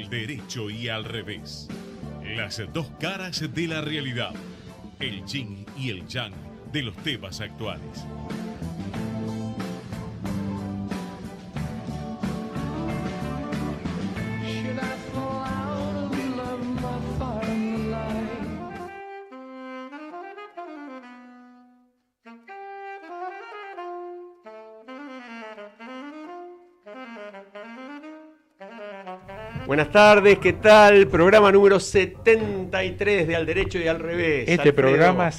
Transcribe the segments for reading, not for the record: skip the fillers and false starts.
Al derecho y al revés. Las dos caras de la realidad. El yin y el yang de los temas actuales. Buenas tardes, ¿qué tal? Programa número 73 de Al Derecho y al Revés. Este Alfredo. programa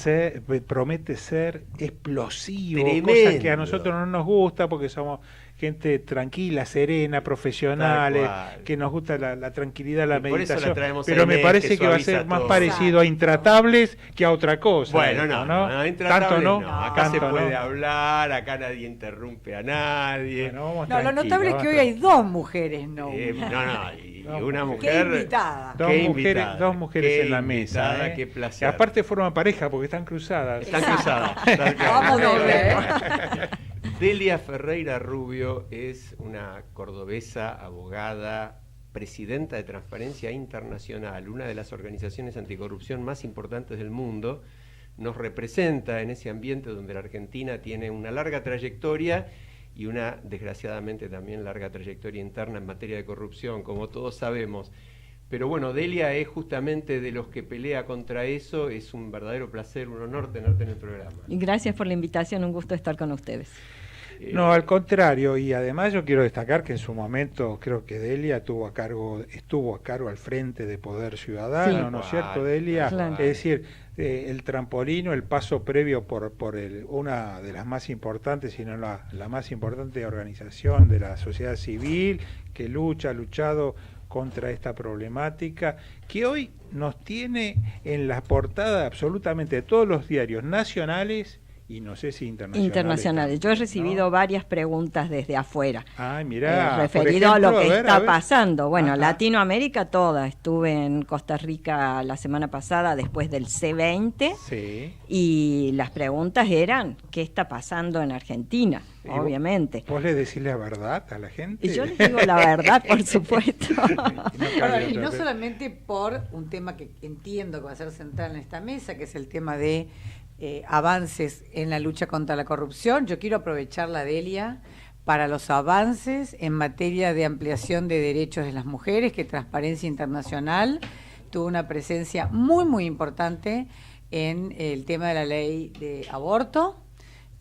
promete ser explosivo, Tremendo. cosa que a nosotros no nos gusta porque somos gente tranquila, serena, profesionales, que nos gusta la tranquilidad, la meditación. Pero me parece que va a ser más parecido a Intratables que a otra cosa. Bueno, no, Intratables ¿Tanto no? Acá se puede hablar, acá nadie interrumpe a nadie. Bueno, lo notable es que hoy hay dos mujeres, y una mujer. Qué invitada. Dos mujeres en la mesa. Qué placer. Y aparte forman pareja porque están cruzadas. Están cruzadas. Vamos doble. Delia Ferreira Rubio es una cordobesa, abogada, presidenta de Transparencia Internacional, una de las organizaciones anticorrupción más importantes del mundo. Nos representa en ese ambiente donde la Argentina tiene una larga trayectoria y una, desgraciadamente, también larga trayectoria interna en materia de corrupción, como todos sabemos. Pero bueno, Delia es justamente de los que pelea contra eso. Es un verdadero placer, un honor tenerte en el programa. Y gracias por la invitación, un gusto estar con ustedes. No, al contrario, y además yo quiero destacar que en su momento creo que Delia estuvo a cargo al frente de Poder Ciudadano, sí. ¿No es cierto, Delia? Claro. Es decir, el trampolino, el paso previo por una de las más importantes, si no la más importante organización de la sociedad civil que ha luchado contra esta problemática, que hoy nos tiene en la portada absolutamente de todos los diarios nacionales y no sé si internacionales. Yo he recibido varias preguntas desde afuera. Ay, mirá, referido a lo que está ver. pasando. Bueno, Ajá. Latinoamérica toda. Estuve en Costa Rica la semana pasada después del C20. Sí. Y las preguntas eran, ¿qué está pasando en Argentina? Obviamente. ¿Vos le decís la verdad a la gente? Y yo les digo la verdad, por supuesto. Y no solamente por un tema que entiendo que va a ser central en esta mesa, que es el tema de avances en la lucha contra la corrupción. Yo quiero aprovechar la Delia para los avances en materia de ampliación de derechos de las mujeres, que Transparencia Internacional tuvo una presencia muy, muy importante en el tema de la ley de aborto.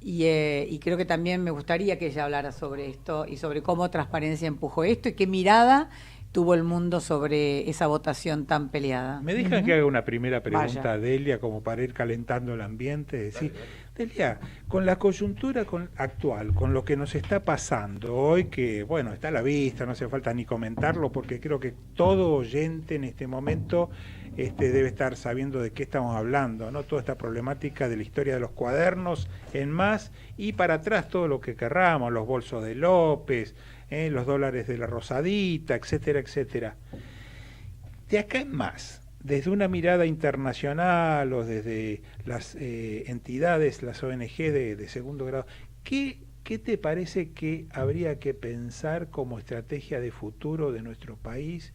Y creo que también me gustaría que ella hablara sobre esto y sobre cómo Transparencia empujó esto y qué mirada tuvo el mundo sobre esa votación tan peleada. ¿Me dejan que haga una primera pregunta Vaya. a Delia como para ir calentando el ambiente? Decir, Delia, con la coyuntura actual, con lo que nos está pasando hoy, que bueno, está a la vista, no hace falta ni comentarlo porque creo que todo oyente en este momento debe estar sabiendo de qué estamos hablando, ¿no? Toda esta problemática de la historia de los cuadernos en más y para atrás todo lo que querramos, los bolsos de López, los dólares de la Rosadita, etcétera, etcétera. De acá en más, desde una mirada internacional o desde las entidades, las ONG de segundo grado, ¿qué te parece que habría que pensar como estrategia de futuro de nuestro país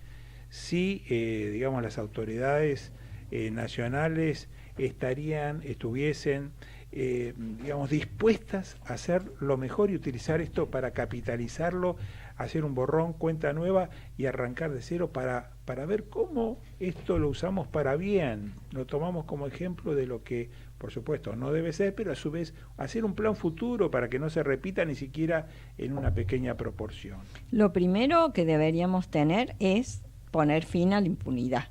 si, digamos, las autoridades nacionales estuviesen digamos, dispuestas a hacer lo mejor y utilizar esto para capitalizarlo, hacer un borrón, cuenta nueva y arrancar de cero para ver cómo esto lo usamos para bien, lo tomamos como ejemplo de lo que, por supuesto, no debe ser, pero a su vez hacer un plan futuro para que no se repita ni siquiera en una pequeña proporción. Lo primero que deberíamos tener es poner fin a la impunidad.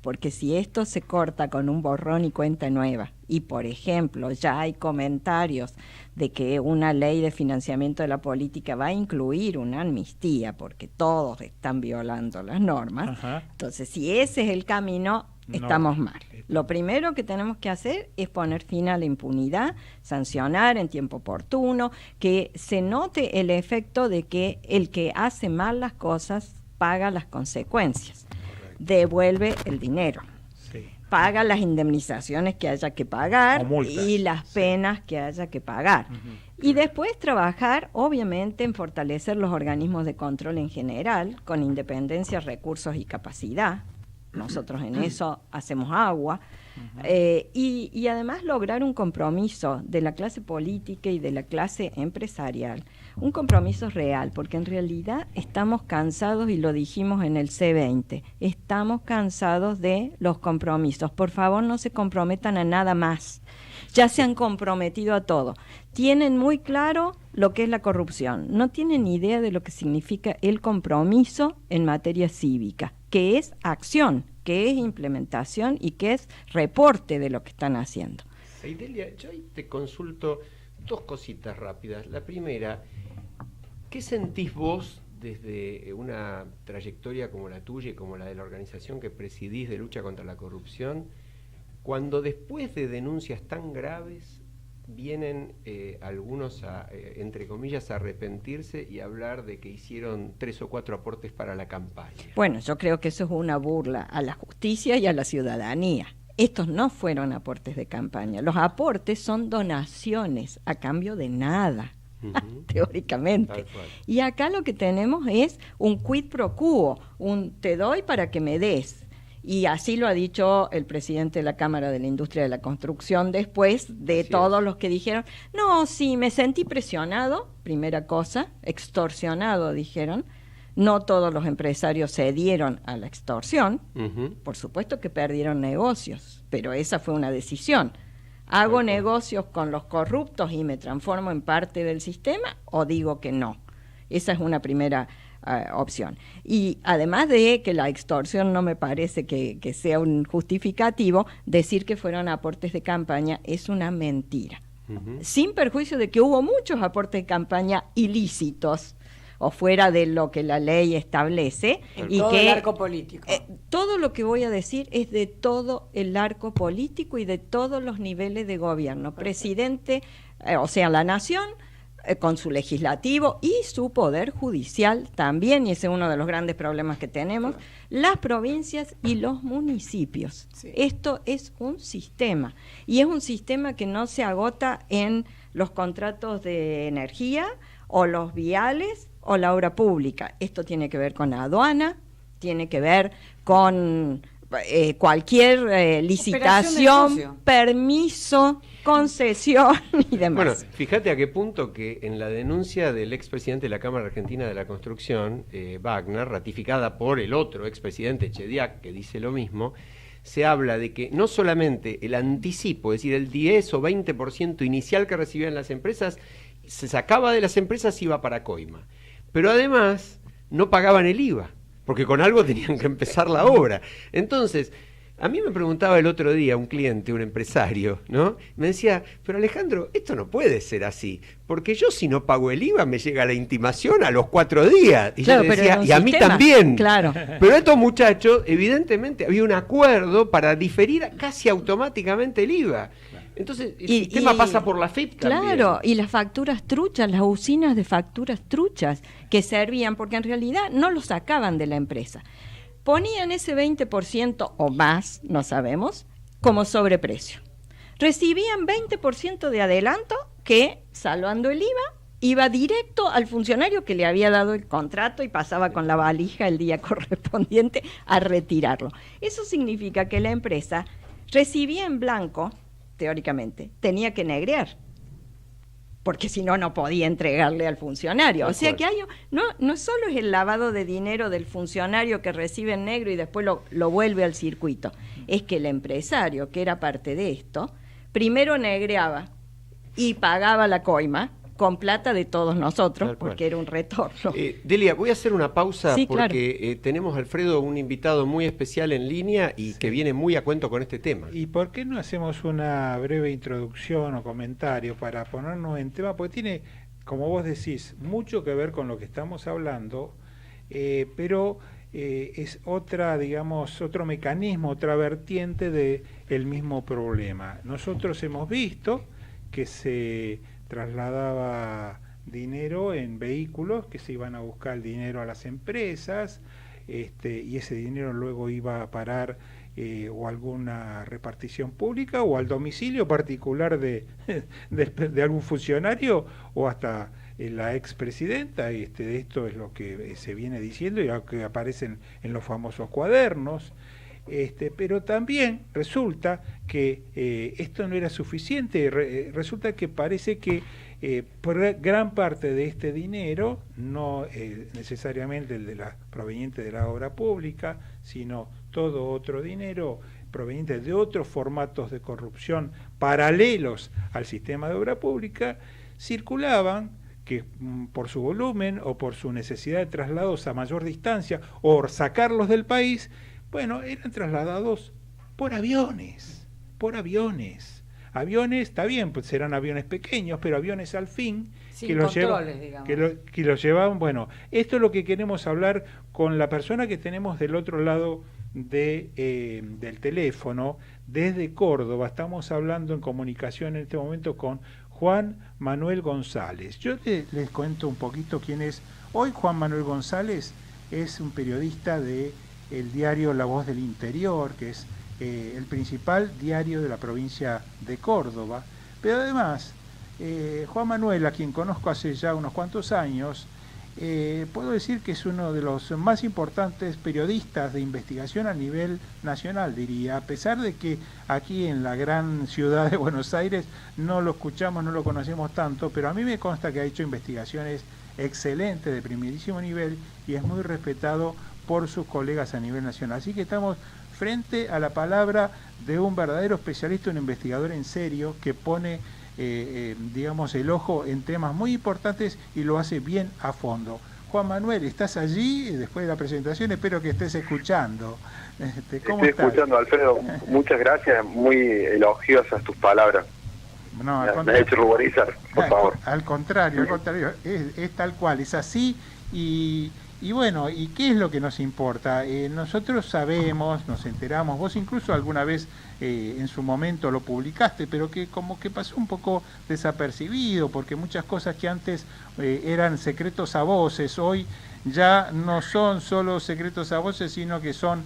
Porque si esto se corta con un borrón y cuenta nueva, y por ejemplo ya hay comentarios de que una ley de financiamiento de la política va a incluir una amnistía, porque todos están violando las normas, Ajá. Entonces si ese es el camino, estamos mal. Lo primero que tenemos que hacer es poner fin a la impunidad, sancionar en tiempo oportuno, que se note el efecto de que el que hace mal las cosas paga las consecuencias. Devuelve el dinero, Sí. paga las indemnizaciones que haya que pagar O multas, y las penas que haya que pagar. Y después trabajar, obviamente, en fortalecer los organismos de control en general, con independencia, recursos y capacidad. Nosotros en eso hacemos agua. Y además lograr un compromiso de la clase política y de la clase empresarial. Un compromiso real, porque en realidad estamos cansados, y lo dijimos en el C20, estamos cansados de los compromisos. Por favor, no se comprometan a nada más. Ya se han comprometido a todo. Tienen muy claro lo que es la corrupción. No tienen idea de lo que significa el compromiso en materia cívica, que es acción, que es implementación y que es reporte de lo que están haciendo. Delia, yo ahí te consulto dos cositas rápidas. La primera, ¿qué sentís vos desde una trayectoria como la tuya y como la de la organización que presidís de lucha contra la corrupción, cuando después de denuncias tan graves vienen algunos a, entre comillas, a arrepentirse y hablar de que hicieron 3 o 4 aportes para la campaña? Bueno, yo creo que eso es una burla a la justicia y a la ciudadanía. Estos no fueron aportes de campaña. Los aportes son donaciones a cambio de nada, teóricamente. Y acá lo que tenemos es un quid pro quo, un te doy para que me des. Y así lo ha dicho el presidente de la Cámara de la Industria de la Construcción después de todos los que dijeron, no, sí, me sentí presionado, primera cosa, extorsionado, dijeron. No todos los empresarios cedieron a la extorsión, por supuesto que perdieron negocios, pero esa fue una decisión. ¿Hago negocios con los corruptos y me transformo en parte del sistema o digo que no? Esa es una primera opción. Y además de que la extorsión no me parece que sea un justificativo, decir que fueron aportes de campaña es una mentira. Sin perjuicio de que hubo muchos aportes de campaña ilícitos o fuera de lo que la ley establece. Y todo el arco político. Todo lo que voy a decir es de todo el arco político y de todos los niveles de gobierno. Presidente, o sea, la nación, con su legislativo y su poder judicial también, y ese es uno de los grandes problemas que tenemos, las provincias y los municipios. Sí. Esto es un sistema, y es un sistema que no se agota en los contratos de energía o los viales o la obra pública. Esto tiene que ver con la aduana, tiene que ver con cualquier licitación, permiso, concesión y demás. Bueno, fíjate a qué punto que en la denuncia del expresidente de la Cámara Argentina de la Construcción, Wagner, ratificada por el otro expresidente Chediak, que dice lo mismo, se habla de que no solamente el anticipo, es decir, el 10 o 20% inicial que recibían las empresas, se sacaba de las empresas y iba para coima, pero además no pagaban el IVA, porque con algo tenían que empezar la obra. Entonces, a mí me preguntaba el otro día un cliente, un empresario, ¿no? Me decía, pero Alejandro, esto no puede ser así, porque yo si no pago el IVA me llega la intimación a los 4 días. Y claro, yo le decía, y a mí también. Claro. Pero estos muchachos, evidentemente, había un acuerdo para diferir casi automáticamente el IVA. Entonces, el sistema pasa por la FIP también. Claro, y las facturas truchas, las usinas de facturas truchas que servían, porque en realidad no lo sacaban de la empresa. Ponían ese 20% o más, no sabemos, como sobreprecio. Recibían 20% de adelanto que, salvando el IVA, iba directo al funcionario que le había dado el contrato y pasaba con la valija el día correspondiente a retirarlo. Eso significa que la empresa recibía en blanco, teóricamente, tenía que negrear, porque si no, no podía entregarle al funcionario. O sea que no solo es el lavado de dinero del funcionario que recibe en negro y después lo vuelve al circuito, es que el empresario, que era parte de esto, primero negreaba y pagaba la coima con plata de todos nosotros, porque era un retorno. Delia, voy a hacer una pausa porque claro. Tenemos, Alfredo, un invitado muy especial en línea y que viene muy a cuento con este tema. ¿Y por qué no hacemos una breve introducción o comentario para ponernos en tema? Porque tiene, como vos decís, mucho que ver con lo que estamos hablando, pero es otra, digamos, otro mecanismo, otra vertiente del mismo problema. Nosotros hemos visto que se trasladaba dinero en vehículos, que se iban a buscar el dinero a las empresas, y ese dinero luego iba a parar o alguna repartición pública o al domicilio particular de algún funcionario o hasta la expresidenta. Esto es lo que se viene diciendo y lo que aparece en los famosos cuadernos. Pero también resulta que esto no era suficiente, resulta que parece que gran parte de este dinero, no necesariamente el de proveniente de la obra pública, sino todo otro dinero proveniente de otros formatos de corrupción paralelos al sistema de obra pública, circulaban, que por su volumen o por su necesidad de traslados a mayor distancia o sacarlos del país, bueno, eran trasladados por aviones. Aviones, está bien, pues eran aviones pequeños, pero aviones al fin que los llevaban. Bueno, esto es lo que queremos hablar con la persona que tenemos del otro lado del teléfono, desde Córdoba. Estamos hablando en comunicación en este momento con Juan Manuel González. Yo les cuento un poquito quién es. Hoy Juan Manuel González es un periodista del diario La Voz del Interior, que es el principal diario de la provincia de Córdoba. Pero además, Juan Manuel, a quien conozco hace ya unos cuantos años, puedo decir que es uno de los más importantes periodistas de investigación a nivel nacional, diría, a pesar de que aquí en la gran ciudad de Buenos Aires no lo escuchamos, no lo conocemos tanto, pero a mí me consta que ha hecho investigaciones excelentes de primerísimo nivel y es muy respetado por sus colegas a nivel nacional. Así que estamos frente a la palabra de un verdadero especialista, un investigador en serio que pone digamos, el ojo en temas muy importantes y lo hace bien a fondo. Juan Manuel, ¿estás allí? Después de la presentación espero que estés escuchando. ¿Cómo Estoy estás? escuchando, Alfredo. Muchas gracias, muy elogiosas tus palabras. No, me ha hecho ruborizar, por favor. Al contrario, es tal cual, es así. Y bueno, ¿y qué es lo que nos importa? Nosotros sabemos, nos enteramos, vos incluso alguna vez en su momento lo publicaste, pero que como que pasó un poco desapercibido, porque muchas cosas que antes eran secretos a voces, hoy ya no son solo secretos a voces, sino que son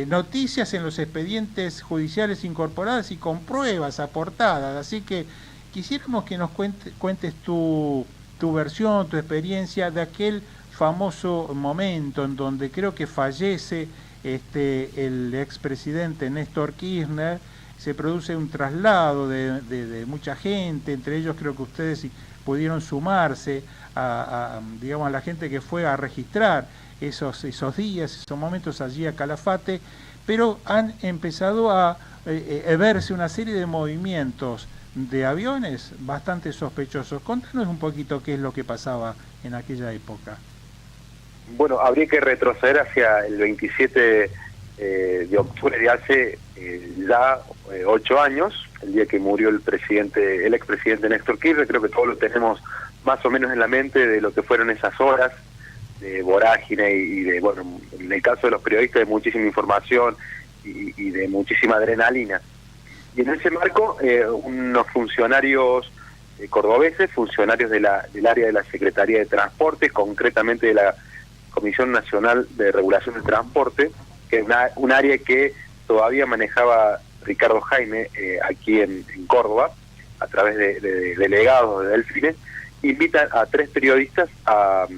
noticias en los expedientes judiciales incorporadas y con pruebas aportadas. Así que quisiéramos que nos cuentes tu versión, tu experiencia de aquel famoso momento en donde creo que fallece el expresidente Néstor Kirchner, se produce un traslado de mucha gente, entre ellos creo que ustedes pudieron sumarse a digamos, a la gente que fue a registrar esos días, esos momentos allí a Calafate, pero han empezado a verse una serie de movimientos de aviones bastante sospechosos. Contanos un poquito qué es lo que pasaba en aquella época. Bueno, habría que retroceder hacia el 27 de octubre de hace ya 8 años, el día que murió el expresidente Néstor Kirchner. Creo que todos lo tenemos más o menos en la mente de lo que fueron esas horas de vorágine y de, bueno, en el caso de los periodistas, de muchísima información y de muchísima adrenalina. Y en ese marco, unos funcionarios cordobeses, funcionarios del área de la Secretaría de Transporte, concretamente de la Comisión Nacional de Regulación del Transporte, que es un área que todavía manejaba Ricardo Jaime aquí en Córdoba, a través de delegados de Delfines, invitan a 3 periodistas a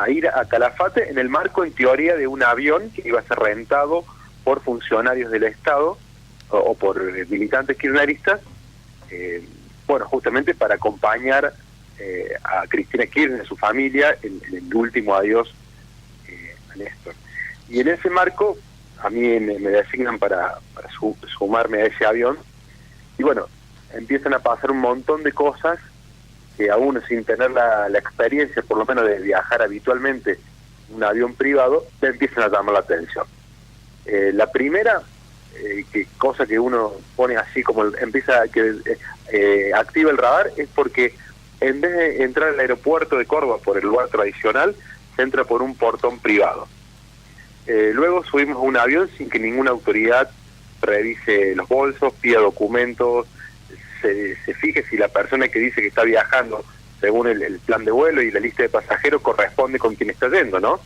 ir a Calafate en el marco, en teoría, de un avión que iba a ser rentado por funcionarios del Estado o por militantes kirchneristas, bueno, justamente para acompañar a Cristina Kirchner, su familia, en el último adiós a Néstor. Y en ese marco, a mí me designan para sumarme a ese avión, y bueno, empiezan a pasar un montón de cosas que a uno, sin tener la experiencia, por lo menos de viajar habitualmente en un avión privado, te empiezan a llamar la atención. La primera cosa que uno pone así como empieza que activa el radar es porque en vez de entrar al aeropuerto de Córdoba por el lugar tradicional, se entra por un portón privado. Luego subimos a un avión sin que ninguna autoridad revise los bolsos, pida documentos, se fije si la persona que dice que está viajando según el plan de vuelo y la lista de pasajeros corresponde con quien está yendo, ¿no?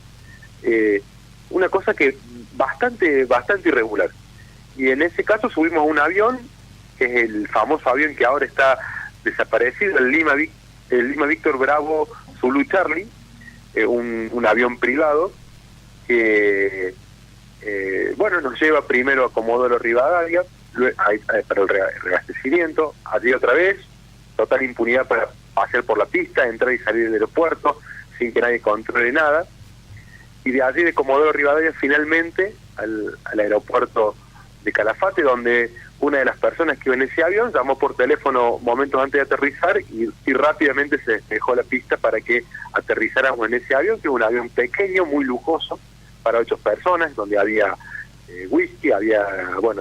una cosa que bastante irregular. Y en ese caso subimos a un avión, que es el famoso avión que ahora está desaparecido, el Lima Víctor Bravo Zulu Charlie, un avión privado que nos lleva primero a Comodoro Rivadavia para el reabastecimiento, allí otra vez, total impunidad para pasear por la pista, entrar y salir del aeropuerto sin que nadie controle nada, y de allí de Comodoro Rivadavia finalmente al aeropuerto de Calafate, donde una de las personas que iba en ese avión llamó por teléfono momentos antes de aterrizar y rápidamente se despejó la pista para que aterrizáramos en ese avión, que es un avión pequeño, muy lujoso, para 8 personas, donde había whisky, había,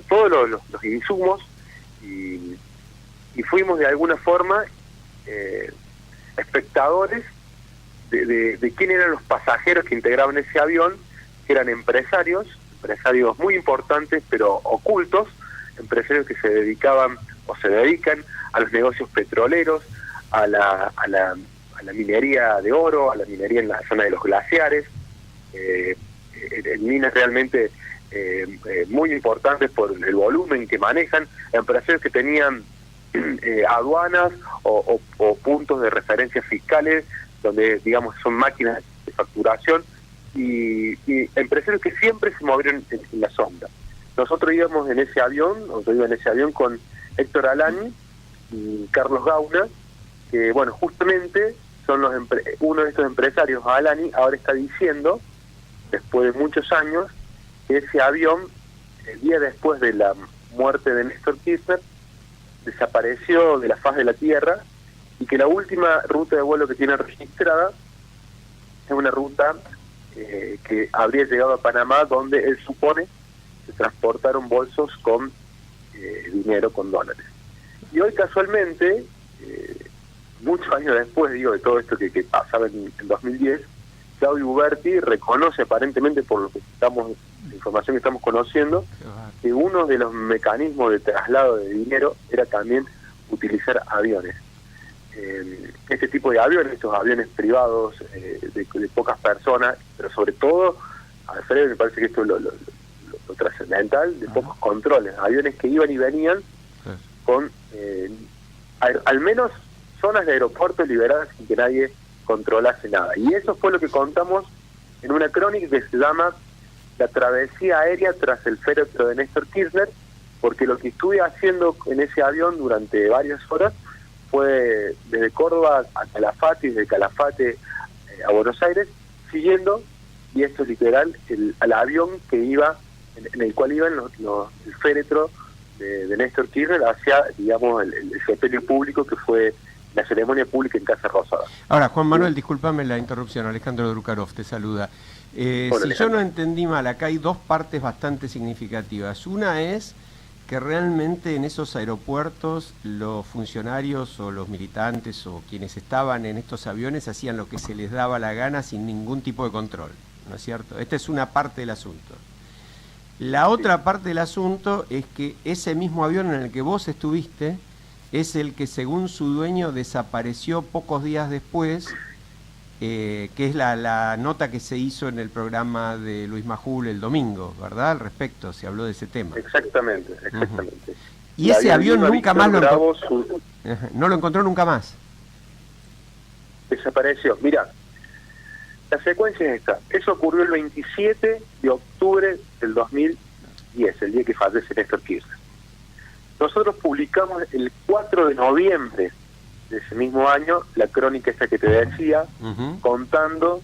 todos los insumos, y fuimos de alguna forma espectadores de quién eran los pasajeros que integraban ese avión, que eran empresarios muy importantes, pero ocultos, empresarios que se dedicaban o se dedican a los negocios petroleros, a la minería de oro, a la minería en la zona de los glaciares, en minas realmente muy importantes por el volumen que manejan, empresarios que tenían aduanas o puntos de referencia fiscales, donde digamos son máquinas de facturación, y empresarios que siempre se movieron en la sombra. Nosotros íbamos en ese avión, yo iba en ese avión con Héctor Alani y Carlos Gauna, que justamente son uno de estos empresarios, Alani, ahora está diciendo, después de muchos años, que ese avión, el día después de la muerte de Néstor Kirchner, desapareció de la faz de la Tierra, y que la última ruta de vuelo que tiene registrada es una ruta que habría llegado a Panamá, donde él supone se transportaron bolsos con dinero, con dólares. Y hoy casualmente, muchos años después, de todo esto que pasaba en 2010, Claudio Uberti reconoce, aparentemente por lo que la información que estamos conociendo, que uno de los mecanismos de traslado de dinero era también utilizar aviones. Este tipo de aviones, estos aviones privados de pocas personas, pero sobre todo, Alfredo, me parece que esto es lo trascendental, de pocos controles, aviones que iban y venían con al menos zonas de aeropuertos liberadas sin que nadie controlase nada. Y eso fue lo que contamos en una crónica que se llama La travesía aérea tras el féretro de Néstor Kirchner, porque lo que estuve haciendo en ese avión durante varias horas fue desde Córdoba a Calafate y desde Calafate a Buenos Aires, siguiendo, y esto es literal, al avión que iba, en el cual iban el féretro de Néstor Kirchner hacia, digamos, el sepelio público, que fue la ceremonia pública en Casa Rosada. Ahora, Juan Manuel, discúlpame la interrupción, Alejandro Drukarov te saluda. Si yo no entendí mal, acá hay dos partes bastante significativas. Una es que realmente en esos aeropuertos los funcionarios o los militantes o quienes estaban en estos aviones hacían lo que se les daba la gana sin ningún tipo de control, ¿no es cierto? Esta es una parte del asunto. La otra parte del asunto es que ese mismo avión en el que vos estuviste es el que, según su dueño, desapareció pocos días después, que es la nota que se hizo en el programa de Luis Majul el domingo, ¿verdad? Al respecto, se habló de ese tema. Exactamente. Y ese avión nunca más lo encontró. No lo encontró nunca más. Desapareció. Mira, la secuencia es esta. Eso ocurrió el 27 de octubre del 2010, el día que fallece Néstor Kirchner. Nosotros publicamos el 4 de noviembre de ese mismo año la crónica esta que te decía, contando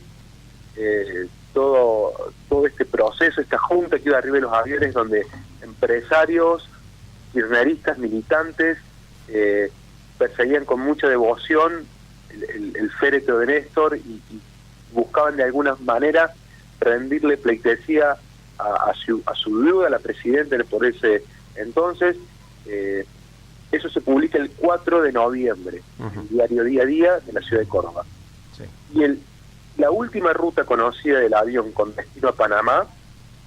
todo este proceso, esta junta que iba arriba de los aviones, donde empresarios, kirchneristas, militantes, perseguían con mucha devoción el féretro de Néstor y buscaban de alguna manera rendirle pleitesía a su viuda, la presidenta por ese entonces. Eso se publica el 4 de noviembre, en el diario Día a Día de la ciudad de Córdoba. Sí. Y la última ruta conocida del avión con destino a Panamá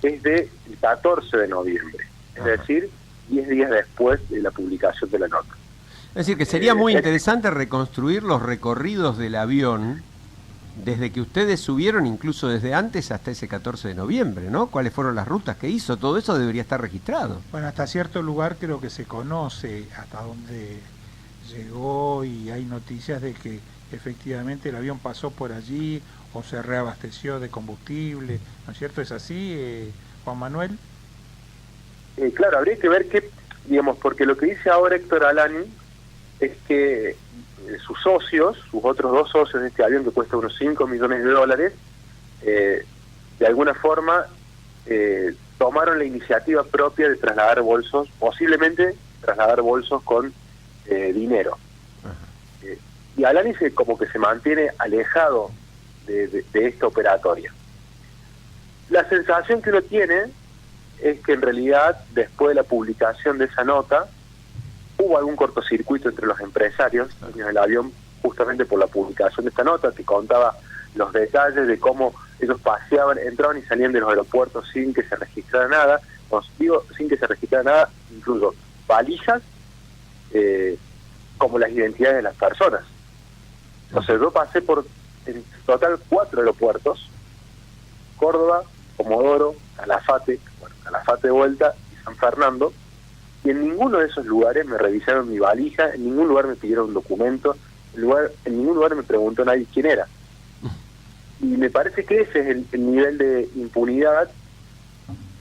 es del 14 de noviembre, es decir, 10 días después de la publicación de la nota. Es decir, que sería muy interesante reconstruir los recorridos del avión desde que ustedes subieron, incluso desde antes hasta ese 14 de noviembre, ¿no? ¿Cuáles fueron las rutas que hizo? Todo eso debería estar registrado. Bueno, hasta cierto lugar creo que se conoce hasta dónde llegó y hay noticias de que efectivamente el avión pasó por allí o se reabasteció de combustible, ¿no es cierto? ¿Es así, Juan Manuel? Claro, habría que ver qué, digamos, porque lo que dice ahora Héctor Alani es que sus socios, sus otros 2 socios de este avión que cuesta unos $5 millones, de alguna forma tomaron la iniciativa propia de trasladar bolsos, posiblemente trasladar bolsos con dinero. Y Alani como que se mantiene alejado de esta operatoria. La sensación que uno tiene es que en realidad, después de la publicación de esa nota, hubo algún cortocircuito entre los empresarios dueños del avión, justamente por la publicación de esta nota, que contaba los detalles de cómo ellos paseaban, entraban y salían de los aeropuertos sin que se registrara nada. Os digo, sin que se registrara nada, incluso valijas, como las identidades de las personas. Entonces yo pasé por, en total, 4 aeropuertos: Córdoba, Comodoro, Calafate de vuelta y San Fernando, y en ninguno de esos lugares me revisaron mi valija, en ningún lugar me pidieron un documento, en ningún lugar me preguntó nadie quién era. Y me parece que ese es el nivel de impunidad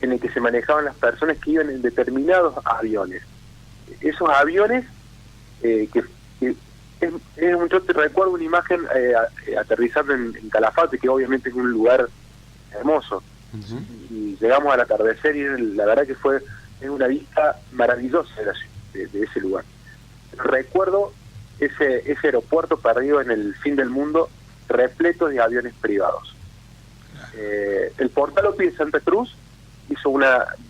en el que se manejaban las personas que iban en determinados aviones. Esos aviones yo te recuerdo una imagen aterrizando en Calafate, que obviamente es un lugar hermoso. Y llegamos al atardecer y la verdad que es una vista maravillosa de ese lugar. Recuerdo ese aeropuerto perdido en el fin del mundo, repleto de aviones privados. El portal OPI de Santa Cruz hizo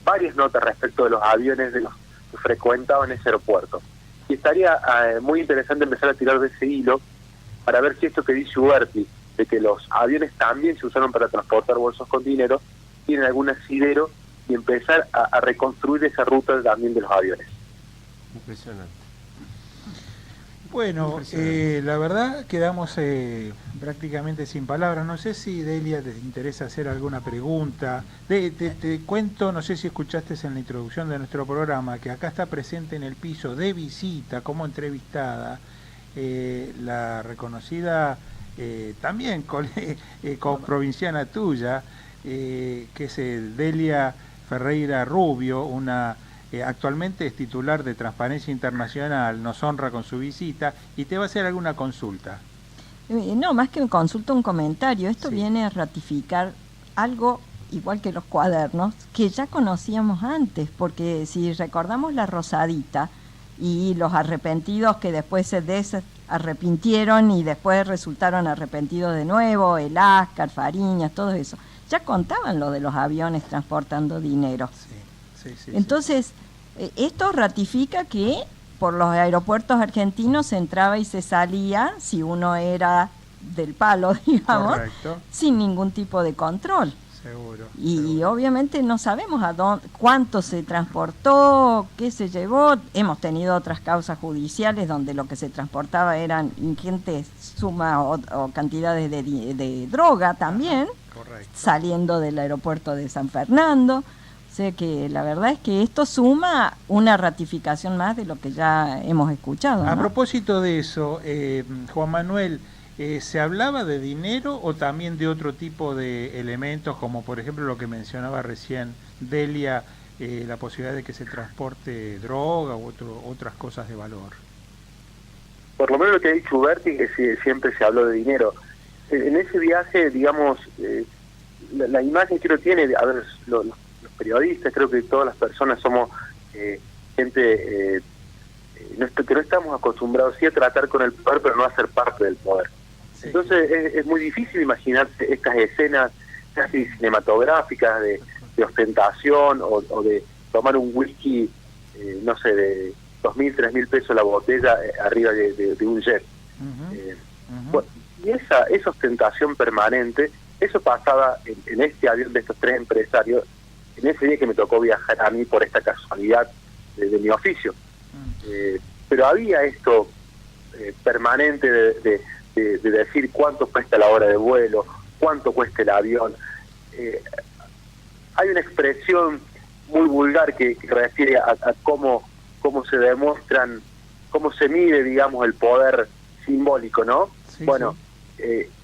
varias notas respecto de los aviones de los que frecuentaban ese aeropuerto. Y estaría muy interesante empezar a tirar de ese hilo para ver si esto que dice Uberti, de que los aviones también se usaron para transportar bolsos con dinero, tienen algún asidero, y empezar a reconstruir esa ruta también de los aviones. Impresionante. Bueno, la verdad quedamos prácticamente sin palabras. No sé si, Delia, te interesa hacer alguna pregunta. Te cuento, no sé si escuchaste en la introducción de nuestro programa, que acá está presente en el piso de visita como entrevistada la reconocida también provinciana tuya, que es Delia Ferreira Rubio, una actualmente es titular de Transparencia Internacional, nos honra con su visita y te va a hacer alguna consulta. No, más que consulta, un comentario. Esto viene a ratificar algo, igual que los cuadernos, que ya conocíamos antes, porque si recordamos la Rosadita y los arrepentidos que después se desarrepintieron y después resultaron arrepentidos de nuevo, el Ascar, Fariñas, todo eso, ya contaban lo de los aviones transportando dinero. Entonces, esto ratifica que por los aeropuertos argentinos se entraba y se salía, si uno era del palo, digamos, correcto, sin ningún tipo de control. Seguro. Y obviamente no sabemos cuánto se transportó, qué se llevó. Hemos tenido otras causas judiciales donde lo que se transportaba eran ingentes sumas o cantidades de droga también, correcto, saliendo del aeropuerto de San Fernando. O sea que la verdad es que esto suma una ratificación más de lo que ya hemos escuchado, ¿no? A propósito de eso, Juan Manuel, ¿se hablaba de dinero o también de otro tipo de elementos, como por ejemplo lo que mencionaba recién Delia, la posibilidad de que se transporte droga u otras cosas de valor? Por lo menos lo que ha dicho Uberti, que siempre se habló de dinero. En ese viaje, digamos, la imagen que uno tiene, a ver, los periodistas, creo que todas las personas somos gente que no estamos acostumbrados sí a tratar con el poder, pero no a ser parte del poder. Sí. Entonces es muy difícil imaginarse estas escenas casi cinematográficas de ostentación o de tomar un whisky, no sé, de 2.000, 3.000 pesos la botella arriba de un jet. Bueno, y esa ostentación permanente, eso pasaba en este avión de estos 3 empresarios, en ese día que me tocó viajar a mí por esta casualidad de mi oficio. Pero había esto permanente de de decir cuánto cuesta la hora de vuelo, cuánto cuesta el avión. Hay una expresión muy vulgar que refiere a cómo se demuestran, cómo se mide, digamos, el poder simbólico, ¿no? Sí, bueno,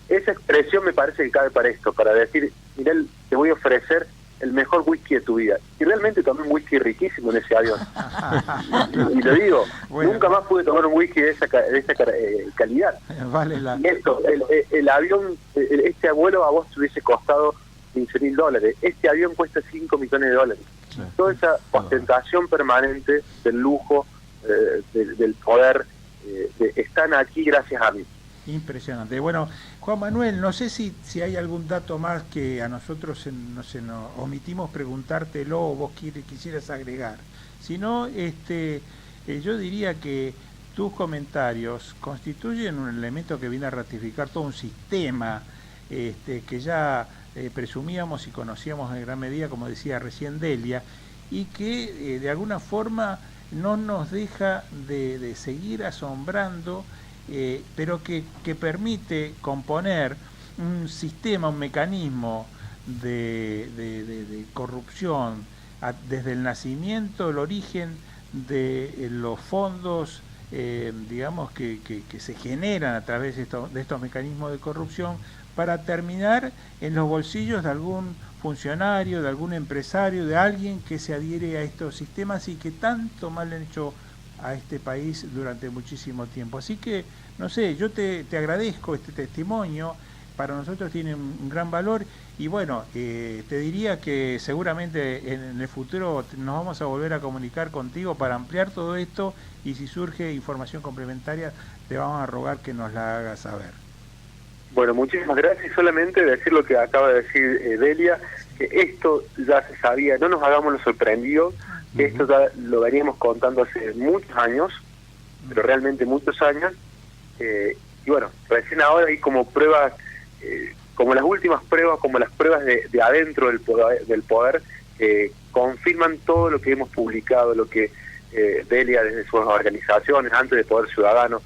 esa expresión me parece que cabe para esto, para decir, mirá, te voy a ofrecer el mejor whisky de tu vida. Y realmente tomé un whisky riquísimo en ese avión. y lo digo, bueno, nunca más pude tomar un whisky de esa calidad. Vale y esto, el avión, este vuelo a vos te hubiese costado $15.000. Este avión cuesta $5 millones. Sí. Toda esa ostentación permanente del lujo, del poder, están aquí gracias a mí. Impresionante. Bueno, Juan Manuel, no sé si hay algún dato más que a nosotros nos omitimos preguntártelo o vos quisieras agregar. Si no, yo diría que tus comentarios constituyen un elemento que viene a ratificar todo un sistema que ya presumíamos y conocíamos en gran medida, como decía recién Delia, y que de alguna forma no nos deja de seguir asombrando, pero que permite componer un sistema, un mecanismo de corrupción desde el nacimiento, el origen de los fondos, digamos, que se generan a través de estos mecanismos de corrupción, para terminar en los bolsillos de algún funcionario, de algún empresario, de alguien que se adhiere a estos sistemas y que tanto mal le han hecho a este país durante muchísimo tiempo. Así que, no sé, yo te agradezco este testimonio, para nosotros tiene un gran valor, y bueno, te diría que seguramente en el futuro nos vamos a volver a comunicar contigo para ampliar todo esto, y si surge información complementaria te vamos a rogar que nos la hagas saber. Bueno, muchísimas gracias. Y solamente decir lo que acaba de decir Delia, que esto ya se sabía, no nos hagamos los sorprendidos, que esto ya lo veníamos contando hace muchos años, pero realmente muchos años, y bueno, recién ahora hay como pruebas, como las últimas pruebas, como las pruebas de adentro del poder, confirman todo lo que hemos publicado, lo que Delia desde sus organizaciones, antes de Poder Ciudadano,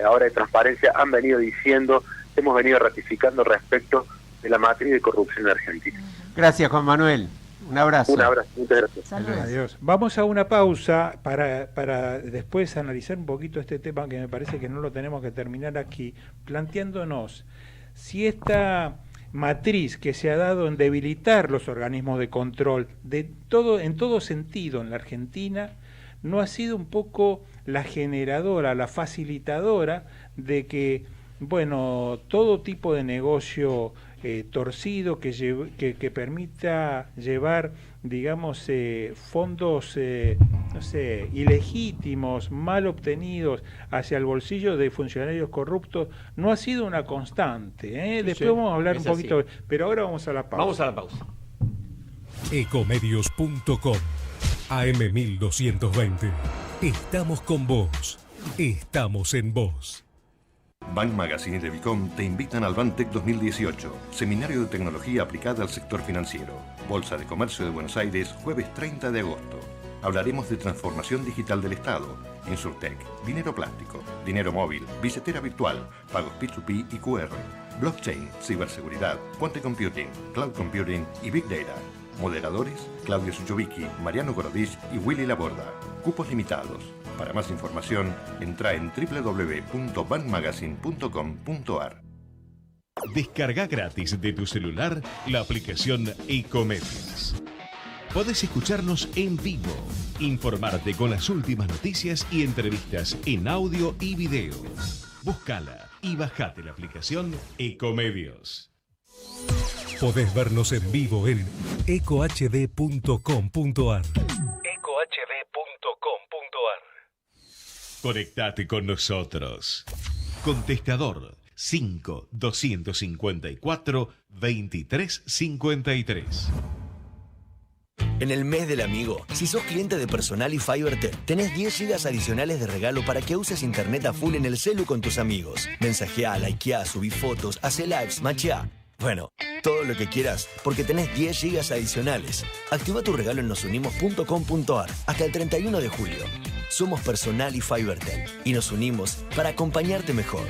ahora de Transparencia, han venido diciendo, hemos venido ratificando respecto de la matriz de corrupción en Argentina. Gracias, Juan Manuel. Un abrazo. Un abrazo, muchas gracias. Adiós. Vamos a una pausa para después analizar un poquito este tema, que me parece que no lo tenemos que terminar aquí, planteándonos si esta matriz que se ha dado en debilitar los organismos de control en todo sentido en la Argentina no ha sido un poco la generadora, la facilitadora de que, bueno, todo tipo de negocio torcido que permita llevar, digamos, fondos, no sé, ilegítimos, mal obtenidos hacia el bolsillo de funcionarios corruptos, no ha sido una constante. Después vamos a hablar un poquito, pero ahora vamos a la pausa. Vamos a la pausa. Ecomedios.com AM1220. Estamos con vos. Estamos en vos. Bank Magazine y Revicom te invitan al Bantec 2018, seminario de tecnología aplicada al sector financiero. Bolsa de Comercio de Buenos Aires, jueves 30 de agosto. Hablaremos de transformación digital del Estado, Insurtech, dinero plástico, dinero móvil, billetera virtual, pagos P2P y QR, blockchain, ciberseguridad, quantum computing, cloud computing y big data. Moderadores, Claudio Suchovicki, Mariano Gorodich y Willy Laborda. Cupos limitados. Para más información, entra en www.bankmagazine.com.ar. Descarga gratis de tu celular la aplicación Ecomedios. Podés escucharnos en vivo, informarte con las últimas noticias y entrevistas en audio y video. Búscala y bajate la aplicación Ecomedios. Podés vernos en vivo en ecohd.com.ar. Conectate con nosotros. Contestador 5-254-2353. En el mes del amigo, si sos cliente de Personal y Fibertel, tenés 10 GB adicionales de regalo para que uses internet a full en el celu con tus amigos. Mensajeá, likeá, subí fotos, hacé lives, macheá. Bueno, todo lo que quieras, porque tenés 10 GB adicionales. Activa tu regalo en nosunimos.com.ar hasta el 31 de julio. Somos Personal y Fibertel y nos unimos para acompañarte mejor.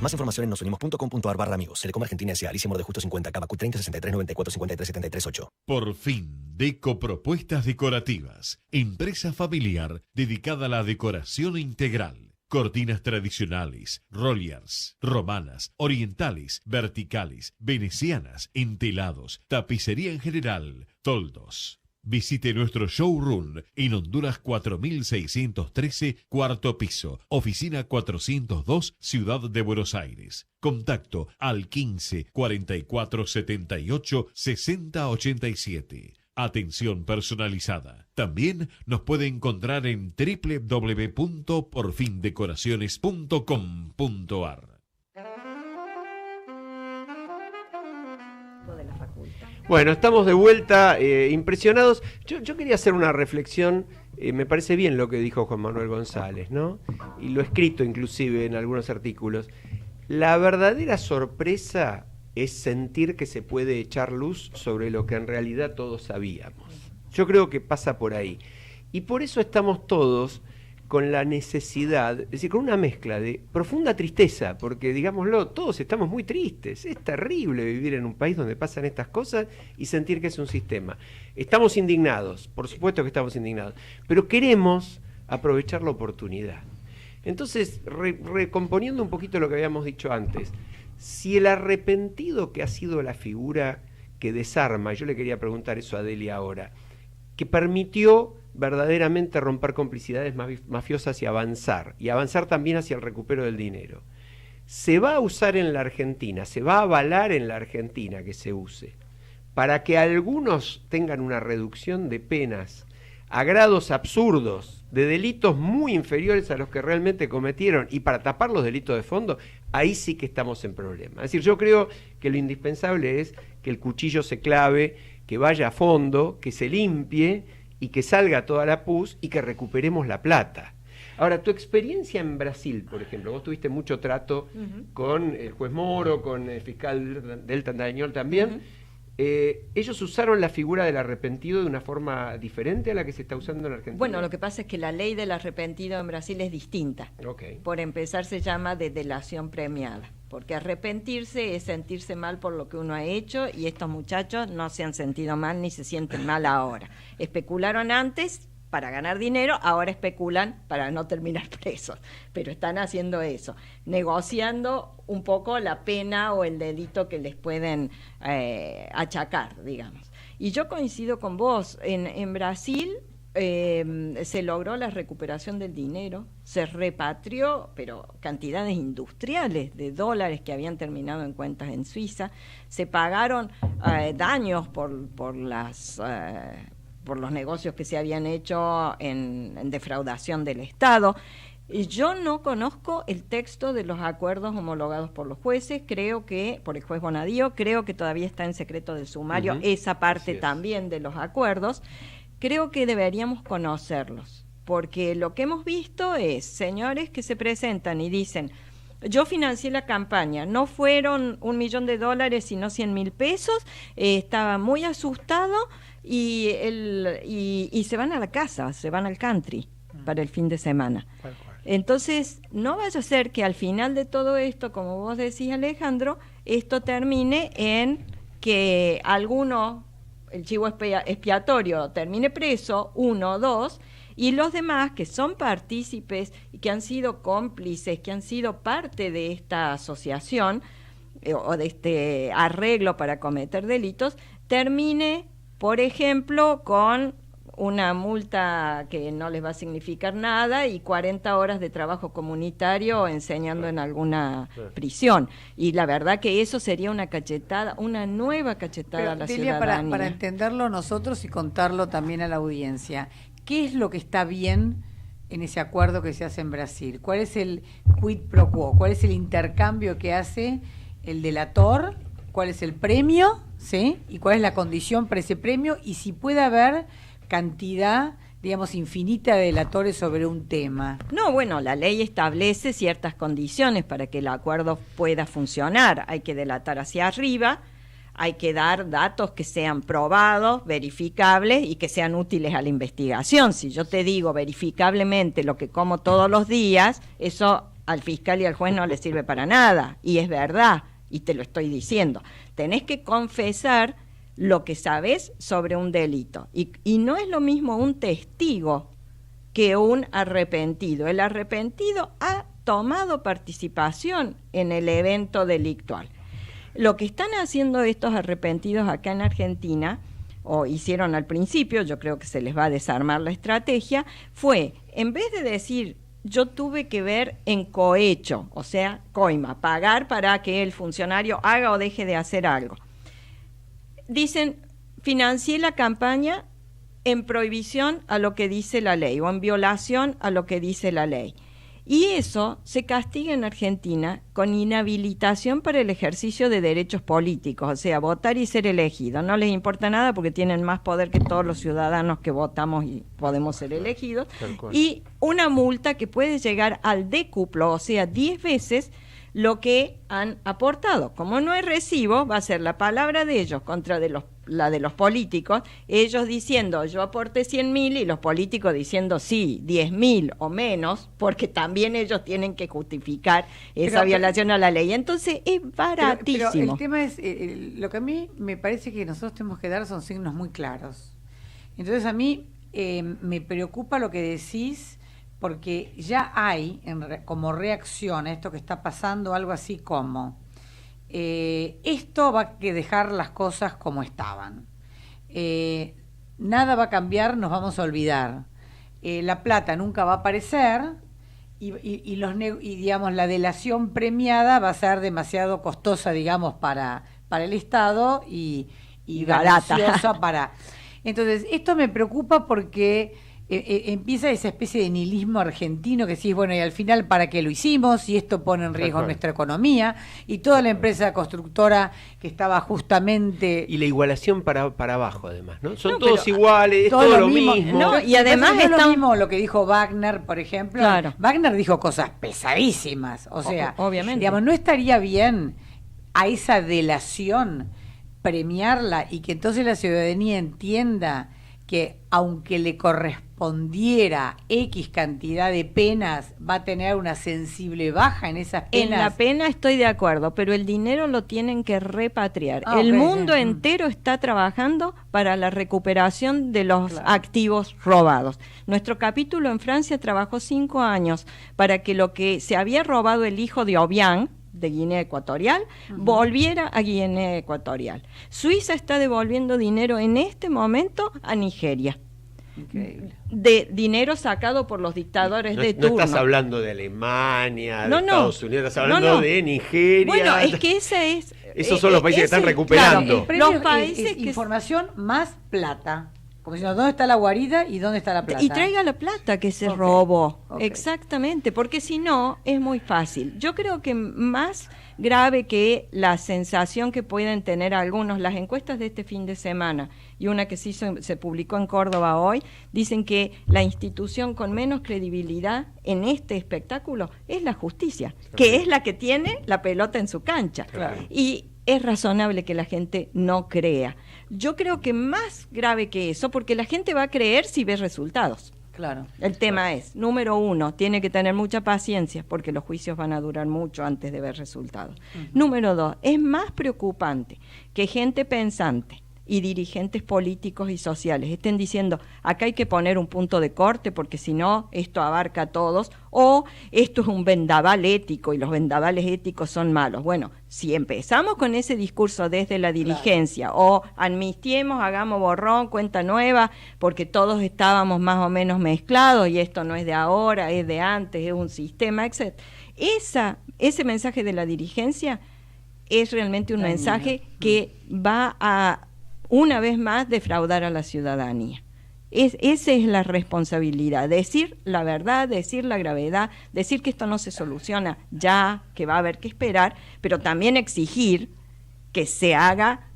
Más información en nosunimos.com.ar/amigos. Telecom Argentina S.A. Alicia Morde Justo 50, Cabacu 30 63 94 53 73 8. Por fin, Deco Propuestas Decorativas. Empresa familiar dedicada a la decoración integral. Cortinas tradicionales, rollers, romanas, orientales, verticales, venecianas, entelados, tapicería en general, toldos. Visite nuestro showroom en Honduras 4613, cuarto piso, oficina 402, Ciudad de Buenos Aires. Contacto al 15 44 78 60 87. Atención personalizada. También nos puede encontrar en www.porfindecoraciones.com.ar. Bueno, estamos de vuelta, impresionados. Yo quería hacer una reflexión, me parece bien lo que dijo Juan Manuel González, ¿no? Y lo he escrito inclusive en algunos artículos. La verdadera sorpresa es sentir que se puede echar luz sobre lo que en realidad todos sabíamos. Yo creo que pasa por ahí. Y por eso estamos todos con la necesidad, es decir, con una mezcla de profunda tristeza, porque digámoslo, todos estamos muy tristes. Es terrible vivir en un país donde pasan estas cosas y sentir que es un sistema. Estamos indignados, por supuesto que estamos indignados, pero queremos aprovechar la oportunidad. Entonces, recomponiendo un poquito lo que habíamos dicho antes, si el arrepentido que ha sido la figura que desarma, yo le quería preguntar eso a Delia ahora, que permitió verdaderamente romper complicidades mafiosas y avanzar también hacia el recupero del dinero, se va a usar en la Argentina, se va a avalar en la Argentina que se use, para que algunos tengan una reducción de penas a grados absurdos, de delitos muy inferiores a los que realmente cometieron, y para tapar los delitos de fondo, ahí sí que estamos en problema. Es decir, yo creo que lo indispensable es que el cuchillo se clave, que vaya a fondo, que se limpie y que salga toda la pus y que recuperemos la plata. Ahora, tu experiencia en Brasil, por ejemplo, vos tuviste mucho trato con el juez Moro, con el fiscal Deltan Dallagnol también. ¿Ellos usaron la figura del arrepentido de una forma diferente a la que se está usando en Argentina? Bueno, lo que pasa es que la ley del arrepentido en Brasil es distinta. Okay. Por empezar, se llama de delación premiada, porque arrepentirse es sentirse mal por lo que uno ha hecho, y estos muchachos no se han sentido mal ni se sienten mal ahora. Especularon antes para ganar dinero, ahora especulan para no terminar presos, pero están haciendo eso, negociando un poco la pena o el delito que les pueden achacar, digamos. Y yo coincido con vos, en Brasil se logró la recuperación del dinero, se repatrió, pero cantidades industriales de dólares que habían terminado en cuentas en Suiza, se pagaron daños por los negocios que se habían hecho en defraudación del Estado. Yo no conozco el texto de los acuerdos homologados por los jueces, creo que, por el juez Bonadío, creo que todavía está en secreto del sumario, esa parte también de los acuerdos. Creo que deberíamos conocerlos, porque lo que hemos visto es señores que se presentan y dicen: yo financié la campaña, no fueron $1 millón, sino 100.000 pesos, estaba muy asustado y se van a la casa, se van al country para el fin de semana. Entonces, no vaya a ser que al final de todo esto, como vos decís, Alejandro, esto termine en que alguno, el chivo expiatorio, termine preso, 1 o 2, y los demás que son partícipes y que han sido cómplices, que han sido parte de esta asociación o de este arreglo para cometer delitos, termine, por ejemplo, con una multa que no les va a significar nada y 40 horas de trabajo comunitario enseñando en alguna prisión. Y la verdad que eso sería una cachetada, una nueva cachetada a la ciudadanía. Para entenderlo nosotros y contarlo también a la audiencia, ¿qué es lo que está bien en ese acuerdo que se hace en Brasil? ¿Cuál es el quid pro quo? ¿Cuál es el intercambio que hace el delator? ¿Cuál es el premio? ¿Sí? ¿Y cuál es la condición para ese premio? Y si puede haber cantidad, digamos, infinita de delatores sobre un tema. No, bueno, la ley establece ciertas condiciones para que el acuerdo pueda funcionar. Hay que delatar hacia arriba, hay que dar datos que sean probados, verificables y que sean útiles a la investigación. Si yo te digo verificablemente lo que como todos los días, eso al fiscal y al juez no les sirve para nada, y es verdad, y te lo estoy diciendo. Tenés que confesar lo que sabés sobre un delito, y no es lo mismo un testigo que un arrepentido. El arrepentido ha tomado participación en el evento delictual. Lo que están haciendo estos arrepentidos acá en Argentina, o hicieron al principio, yo creo que se les va a desarmar la estrategia, fue, en vez de decir, yo tuve que ver en cohecho, o sea, coima, pagar para que el funcionario haga o deje de hacer algo. Dicen, financié la campaña en prohibición a lo que dice la ley o en violación a lo que dice la ley. Y eso se castiga en Argentina con inhabilitación para el ejercicio de derechos políticos, o sea, votar y ser elegido. No les importa nada porque tienen más poder que todos los ciudadanos que votamos y podemos ser elegidos. Y una multa que puede llegar al décuplo, o sea, 10 veces lo que han aportado. Como no hay recibo, va a ser la palabra de ellos contra la de los políticos, ellos diciendo yo aporté 100.000 y los políticos diciendo sí, 10.000 o menos, porque también ellos tienen que justificar esa violación a la ley. Entonces es baratísimo. Pero el tema es, lo que a mí me parece que nosotros tenemos que dar son signos muy claros. Entonces a mí me preocupa lo que decís, porque ya hay como reacción a esto que está pasando algo así como esto va a dejar las cosas como estaban, nada va a cambiar, nos vamos a olvidar, la plata nunca va a aparecer y digamos la delación premiada va a ser demasiado costosa, digamos, para el Estado y gananciosa para. Entonces esto me preocupa porque empieza esa especie de nihilismo argentino que decís, bueno, y al final, ¿para qué lo hicimos? Y esto pone en riesgo nuestra economía, y toda la empresa constructora que estaba justamente... Y la igualación para abajo, además, ¿no? Son todos iguales, es todo lo mismo. No, y además es lo mismo lo que dijo Wagner, por ejemplo. Claro. Wagner dijo cosas pesadísimas, o sea, obviamente. Digamos, no estaría bien a esa delación premiarla y que entonces la ciudadanía entienda que aunque le correspondiera X cantidad de penas, va a tener una sensible baja en esas penas. En la pena estoy de acuerdo, pero el dinero lo tienen que repatriar. El mundo entero está trabajando para la recuperación de los activos robados. Nuestro capítulo en Francia trabajó 5 años para que lo que se había robado el hijo de Obiang, de Guinea Ecuatorial, volviera a Guinea Ecuatorial. Suiza está devolviendo dinero en este momento a Nigeria. Increíble. De dinero sacado por los dictadores de turno. No estás hablando de Alemania, de Estados Unidos, estás hablando de Nigeria. Bueno, es que esa es... Esos son los países que están recuperando. Claro, los países que información más plata. Como diciendo, ¿dónde está la guarida y dónde está la plata? Y traiga la plata que se robó. Exactamente, porque si no, es muy fácil. Yo creo que más grave que la sensación que pueden tener algunos, las encuestas de este fin de semana, y una que se publicó en Córdoba hoy, dicen que la institución con menos credibilidad en este espectáculo es la justicia, que es la que tiene la pelota en su cancha. Y es razonable que la gente no crea. Yo creo que más grave que eso, porque la gente va a creer si ve resultados. Claro. El tema es, número 1, tiene que tener mucha paciencia, porque los juicios van a durar mucho antes de ver resultados. Número 2, es más preocupante que gente pensante y dirigentes políticos y sociales estén diciendo, acá hay que poner un punto de corte porque si no, esto abarca a todos, o esto es un vendaval ético y los vendavales éticos son malos. Bueno, si empezamos con ese discurso desde la dirigencia, o amnistiemos, hagamos borrón, cuenta nueva, porque todos estábamos más o menos mezclados y esto no es de ahora, es de antes, es un sistema, etc. Ese mensaje de la dirigencia es realmente un mensaje que va a una vez más defraudar a la ciudadanía. Esa es la responsabilidad, decir la verdad, decir la gravedad, decir que esto no se soluciona ya, que va a haber que esperar, pero también exigir que se haga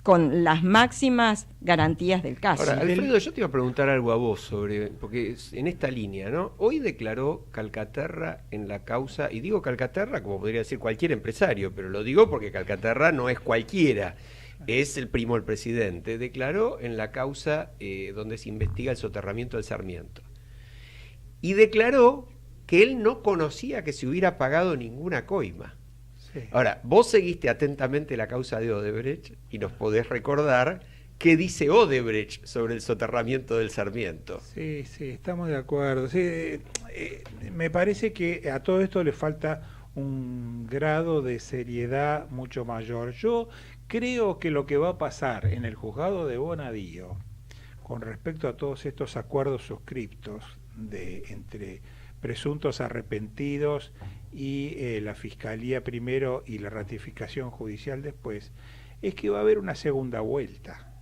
con las máximas garantías del caso. Ahora, Alfredo, yo te iba a preguntar algo a vos porque en esta línea, ¿no? Hoy declaró Calcaterra en la causa, y digo Calcaterra como podría decir cualquier empresario, pero lo digo porque Calcaterra no es cualquiera. Es el primo del presidente, declaró en la causa donde se investiga el soterramiento del Sarmiento. Y declaró que él no conocía que se hubiera pagado ninguna coima. Sí. Ahora, vos seguiste atentamente la causa de Odebrecht y nos podés recordar qué dice Odebrecht sobre el soterramiento del Sarmiento. Sí, estamos de acuerdo. Sí, me parece que a todo esto le falta un grado de seriedad mucho mayor. Yo creo que lo que va a pasar en el juzgado de Bonadío con respecto a todos estos acuerdos suscriptos entre presuntos arrepentidos y la Fiscalía primero y la ratificación judicial después, es que va a haber una segunda vuelta.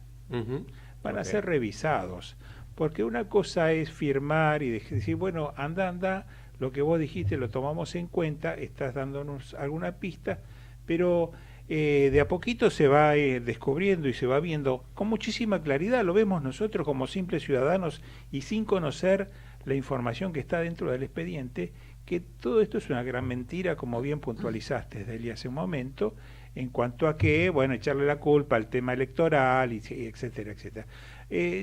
Van a ser revisados, porque una cosa es firmar y decir, bueno, anda, lo que vos dijiste lo tomamos en cuenta, estás dándonos alguna pista, pero de a poquito se va descubriendo y se va viendo con muchísima claridad, lo vemos nosotros como simples ciudadanos y sin conocer la información que está dentro del expediente, que todo esto es una gran mentira, como bien puntualizaste desde hace un momento, en cuanto a que, bueno, echarle la culpa al tema electoral, y etcétera, etcétera.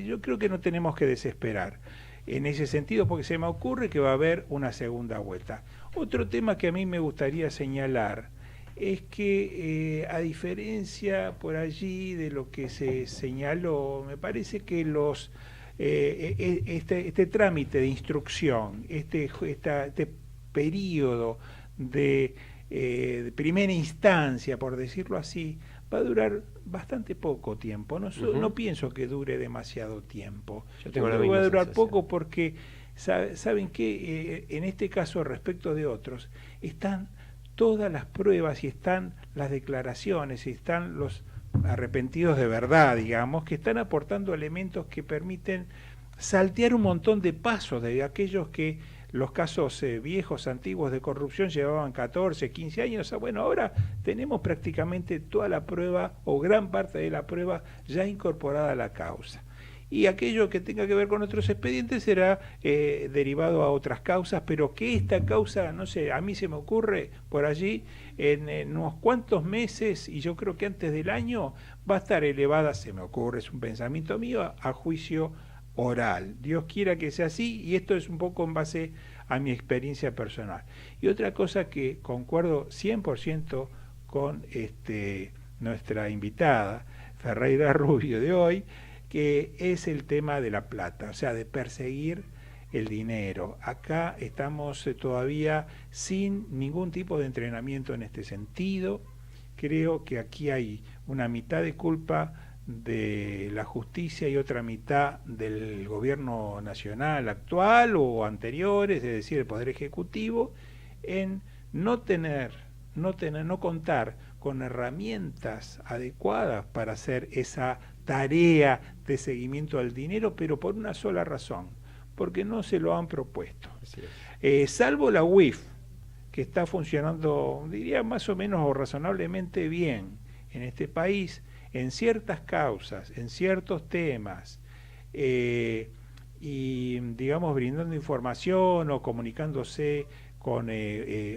Yo creo que no tenemos que desesperar en ese sentido, porque se me ocurre que va a haber una segunda vuelta. Otro tema que a mí me gustaría señalar es que, a diferencia por allí de lo que se señaló, me parece que este trámite de instrucción, este periodo de primera instancia, por decirlo así, va a durar bastante poco tiempo. No pienso que dure demasiado tiempo. Yo tengo la misma va a durar sensación. poco porque, ¿saben qué? En este caso, respecto de otros, están todas las pruebas y están las declaraciones y están los arrepentidos de verdad, digamos, que están aportando elementos que permiten saltear un montón de pasos de aquellos que los casos viejos, antiguos de corrupción llevaban 14, 15 años. Bueno, ahora tenemos prácticamente toda la prueba o gran parte de la prueba ya incorporada a la causa. Y aquello que tenga que ver con otros expedientes será derivado a otras causas, pero que esta causa, no sé, a mí se me ocurre por allí, en unos cuantos meses, y yo creo que antes del año, va a estar elevada, se me ocurre, es un pensamiento mío, a juicio oral. Dios quiera que sea así, y esto es un poco en base a mi experiencia personal. Y otra cosa que concuerdo 100% con nuestra invitada, Ferreira Rubio de hoy, que es el tema de la plata, o sea, de perseguir el dinero. Acá estamos todavía sin ningún tipo de entrenamiento en este sentido. Creo que aquí hay una mitad de culpa de la justicia y otra mitad del gobierno nacional actual o anteriores, es decir, el Poder Ejecutivo, en no contar con herramientas adecuadas para hacer esa tarea de seguimiento al dinero, pero por una sola razón, porque no se lo han propuesto. Salvo la UIF, que está funcionando, diría, más o menos o razonablemente bien en este país, en ciertas causas, en ciertos temas, y, digamos, brindando información o comunicándose con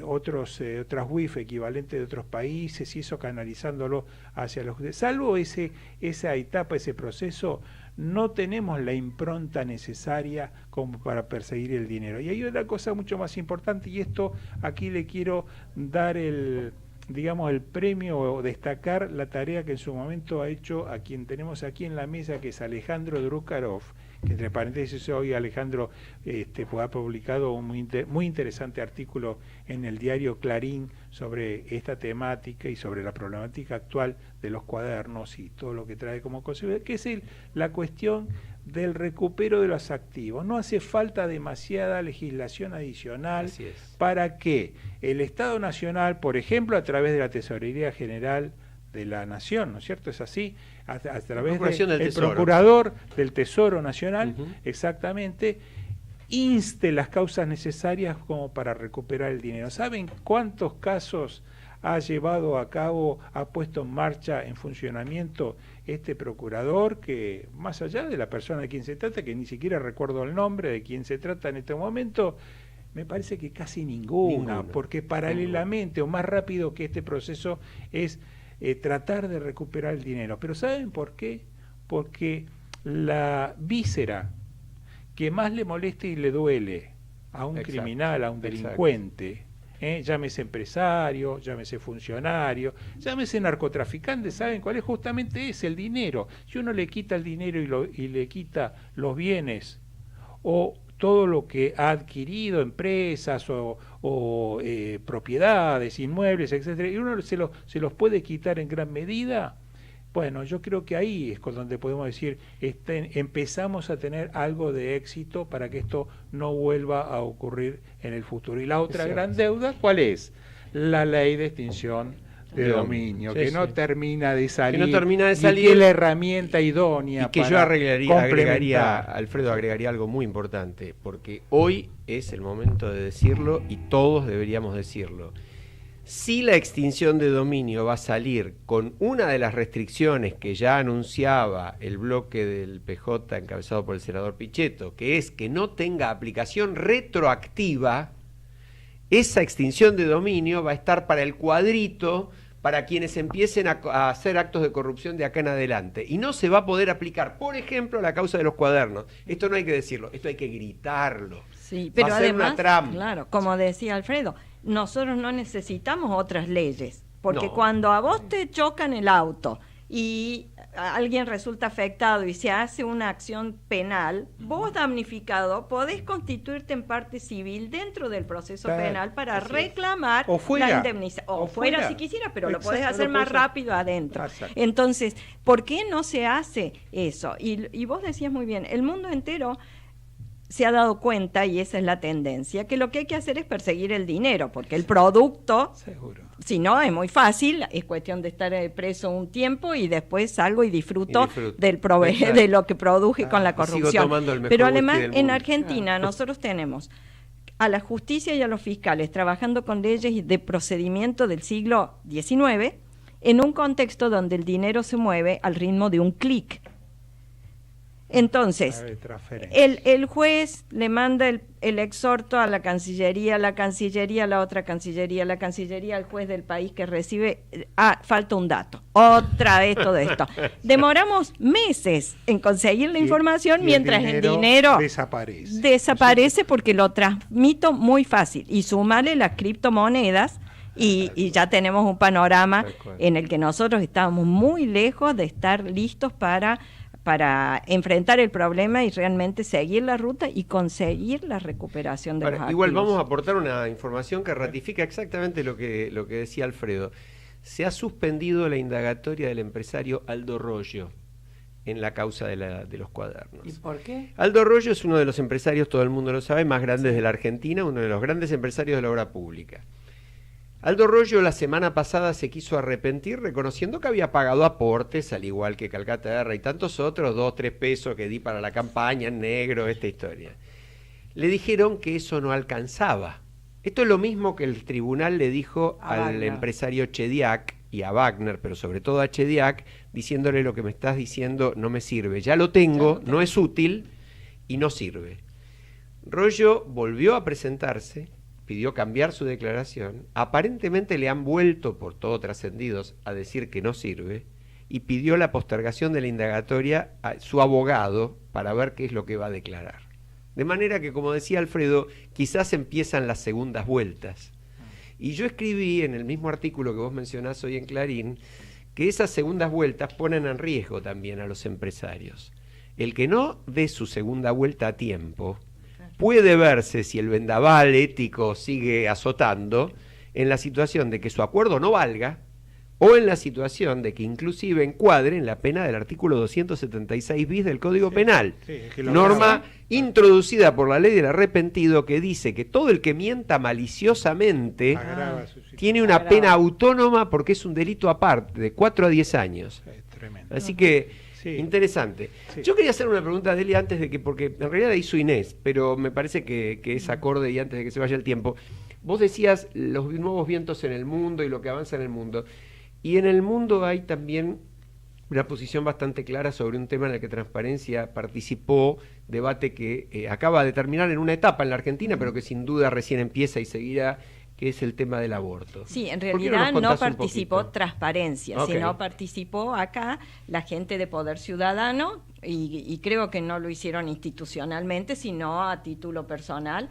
otras UIF equivalentes de otros países y eso canalizándolo hacia los... Salvo esa etapa, ese proceso, no tenemos la impronta necesaria como para perseguir el dinero. Y hay otra cosa mucho más importante, y esto aquí le quiero dar el premio o destacar la tarea que en su momento ha hecho a quien tenemos aquí en la mesa, que es Alejandro Drukarov, que entre paréntesis hoy Alejandro ha publicado un muy interesante artículo en el diario Clarín sobre esta temática y sobre la problemática actual de los cuadernos y todo lo que trae como consecuencia, que es la cuestión del recupero de los activos. No hace falta demasiada legislación adicional para que el Estado Nacional, por ejemplo, a través de la Tesorería General de la Nación, ¿no es cierto? Es así, a través del Procurador del Tesoro Nacional, exactamente, inste las causas necesarias como para recuperar el dinero. ¿Saben cuántos casos ha llevado a cabo, ha puesto en marcha, en funcionamiento este procurador, que más allá de la persona de quien se trata, que ni siquiera recuerdo el nombre de quien se trata en este momento, me parece que casi ninguna, porque paralelamente o más rápido que este proceso es tratar de recuperar el dinero. Pero ¿saben por qué? Porque la víscera que más le molesta y le duele a un Exacto. criminal, a un delincuente, llámese empresario, llámese funcionario, llámese narcotraficante, ¿saben cuál es? Justamente es el dinero. Si uno le quita el dinero y le quita los bienes o todo lo que ha adquirido, empresas o propiedades, inmuebles, etcétera, y uno se los puede quitar en gran medida, bueno, yo creo que ahí es con donde podemos decir, empezamos a tener algo de éxito para que esto no vuelva a ocurrir en el futuro. Y la otra gran deuda, ¿cuál es? La ley de extinción de dominio, sí, que no sí. termina de salir, Que no termina de y salir, que es la herramienta idónea y que para yo agregaría, complementar. Alfredo, agregaría algo muy importante, porque hoy es el momento de decirlo y todos deberíamos decirlo. Si la extinción de dominio va a salir con una de las restricciones que ya anunciaba el bloque del PJ encabezado por el senador Pichetto, que es que no tenga aplicación retroactiva, esa extinción de dominio va a estar para el cuadrito para quienes empiecen a hacer actos de corrupción de acá en adelante. Y no se va a poder aplicar, por ejemplo, la causa de los cuadernos. Esto no hay que decirlo, esto hay que gritarlo. Sí, pero va a ser además, una trampa. claro, como decía Alfredo, nosotros no necesitamos otras leyes, porque No. cuando a vos te chocan el auto y alguien resulta afectado y se hace una acción penal, vos damnificado podés constituirte en parte civil dentro del proceso Claro, penal para así es. reclamar O fuera. la indemnización. O fuera fuera. si quisiera, pero lo Exacto, podés hacer lo más podés hacer. rápido adentro. Exacto. Entonces, ¿por qué no se hace eso? Y vos decías muy bien, el mundo entero se ha dado cuenta, y esa es la tendencia, que lo que hay que hacer es perseguir el dinero, porque el producto, Seguro. si no, es muy fácil, es cuestión de estar preso un tiempo y después salgo y disfruto, Exacto. de lo que produje con la Y sigo corrupción. tomando el mejor Pero whisky además, del en mundo. Argentina nosotros tenemos a la justicia y a los fiscales trabajando con leyes de procedimiento del siglo XIX en un contexto donde el dinero se mueve al ritmo de un clic. Entonces, el juez le manda el exhorto a la Cancillería a la otra Cancillería, la Cancillería al juez del país que recibe, falta un dato, otra vez todo esto. Demoramos meses en conseguir la información mientras el dinero desaparece porque lo transmito muy fácil. Y sumale las criptomonedas y ya tenemos un panorama en el que nosotros estamos muy lejos de estar listos para enfrentar el problema y realmente seguir la ruta y conseguir la recuperación de los activos. Igual vamos a aportar una información que ratifica exactamente lo que decía Alfredo. Se ha suspendido la indagatoria del empresario Aldo Rollo en la causa de los cuadernos. ¿Y por qué? Aldo Rollo es uno de los empresarios, todo el mundo lo sabe, más grandes de la Argentina, uno de los grandes empresarios de la obra pública. Aldo Rollo la semana pasada se quiso arrepentir reconociendo que había pagado aportes, al igual que Calcaterra y tantos otros, 2-3 pesos que di para la campaña en negro, esta historia. Le dijeron que eso no alcanzaba. Esto es lo mismo que el tribunal le dijo al empresario Chediak y a Wagner, pero sobre todo a Chediak, diciéndole: lo que me estás diciendo no me sirve, ya lo tengo, no es útil y no sirve. Rollo volvió a presentarse, pidió cambiar su declaración, aparentemente le han vuelto, por todo trascendidos, a decir que no sirve, y pidió la postergación de la indagatoria a su abogado para ver qué es lo que va a declarar. De manera que, como decía Alfredo, quizás empiezan las segundas vueltas. Y yo escribí en el mismo artículo que vos mencionás hoy en Clarín, que esas segundas vueltas ponen en riesgo también a los empresarios. El que no dé su segunda vuelta a tiempo puede verse, si el vendaval ético sigue azotando, en la situación de que su acuerdo no valga, o en la situación de que inclusive encuadre en la pena del artículo 276 bis del Código Penal, norma introducida por la ley del arrepentido, que dice que todo el que mienta maliciosamente tiene una pena autónoma porque es un delito aparte, de 4 a 10 años. Así que interesante. Yo quería hacer una pregunta a Delia antes de que, porque en realidad la hizo Inés, pero me parece que es acorde y antes de que se vaya el tiempo. Vos decías los nuevos vientos en el mundo y lo que avanza en el mundo. Y en el mundo hay también una posición bastante clara sobre un tema en el que Transparencia participó, debate que acaba de terminar en una etapa en la Argentina, pero que sin duda recién empieza y seguirá, que es el tema del aborto. Sí, en realidad no participó Transparencia, sino participó acá la gente de Poder Ciudadano, y creo que no lo hicieron institucionalmente, sino a título personal,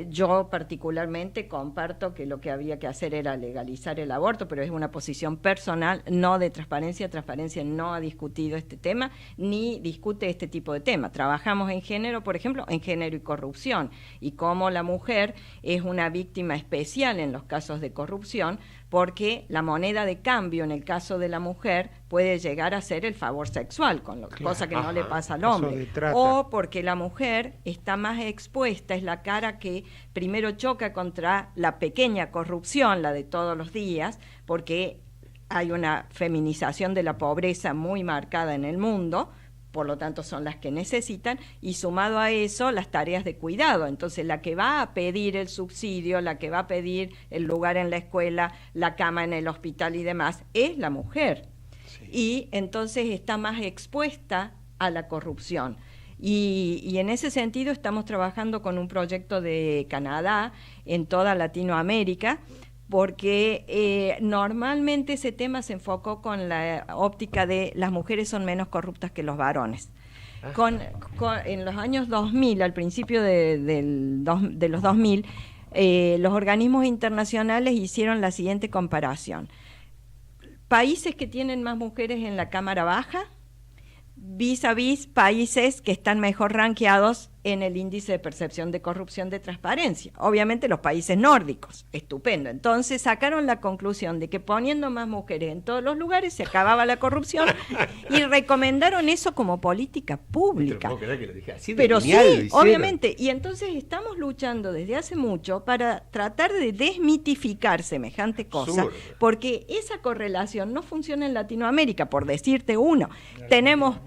Yo particularmente comparto que lo que había que hacer era legalizar el aborto, pero es una posición personal, no de Transparencia. Transparencia no ha discutido este tema, ni discute este tipo de temas. Trabajamos en género, por ejemplo, en género y corrupción, y cómo la mujer es una víctima especial en los casos de corrupción, porque la moneda de cambio en el caso de la mujer puede llegar a ser el favor sexual, cosa que no le pasa al hombre, o porque la mujer está más expuesta, es la cara que primero choca contra la pequeña corrupción, la de todos los días, porque hay una feminización de la pobreza muy marcada en el mundo, por lo tanto son las que necesitan, y sumado a eso las tareas de cuidado. Entonces la que va a pedir el subsidio, la que va a pedir el lugar en la escuela, la cama en el hospital y demás, es la mujer. Sí. Y entonces está más expuesta a la corrupción. Y en ese sentido estamos trabajando con un proyecto de Canadá en toda Latinoamérica, porque normalmente ese tema se enfocó con la óptica de las mujeres son menos corruptas que los varones. En los años 2000, al principio de los 2000, los organismos internacionales hicieron la siguiente comparación. Países que tienen más mujeres en la Cámara Baja, vis a vis países que están mejor rankeados en el índice de percepción de corrupción de Transparencia. Obviamente los países nórdicos, estupendo. Entonces sacaron la conclusión de que poniendo más mujeres en todos los lugares se acababa la corrupción y recomendaron eso como política pública. No puedo creer que lo dije así de Pero genial, sí, obviamente. Y entonces estamos luchando desde hace mucho para tratar de desmitificar semejante cosa, porque esa correlación no funciona en Latinoamérica, por decirte uno. Tenemos